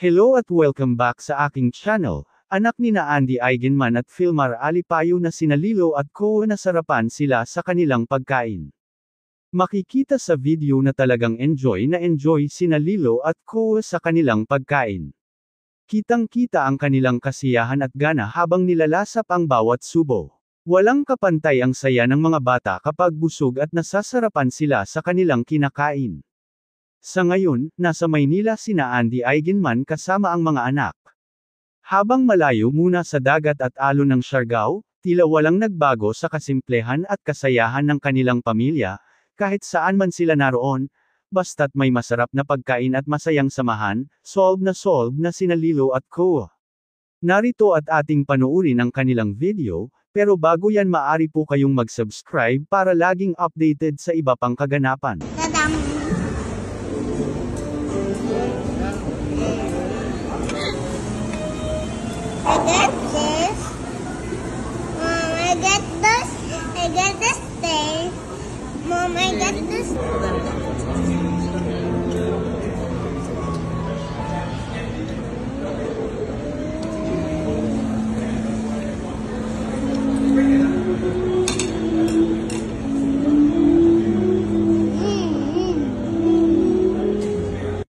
Hello at welcome back sa aking channel. Anak ni na Andy Eigenman at Filmar Alipayo na sina Lilo at Ko nasarapan sila sa kanilang pagkain. Makikita sa video na talagang enjoy sina Lilo at Ko sa kanilang pagkain. Kitang-kita ang kanilang kasiyahan at gana habang nilalasap ang bawat subo. Walang kapantay ang saya ng mga bata kapag busog at nasasarapan sila sa kanilang kinakain. Sa ngayon, nasa Maynila sina Andy Eigenman kasama ang mga anak. Habang malayo muna sa dagat at alon ng Siargao, tila walang nagbago sa kasimplehan at kasayahan ng kanilang pamilya, kahit saan man sila naroon, basta't may masarap na pagkain at masayang samahan, solve na sina Lilo at Ko. Narito at ating panuurin ang kanilang video, pero bago yan maaari po kayong mag-subscribe para laging updated sa iba pang kaganapan. Tadam! I got this. Mom, I got this. I got this thing. Mom, I got this.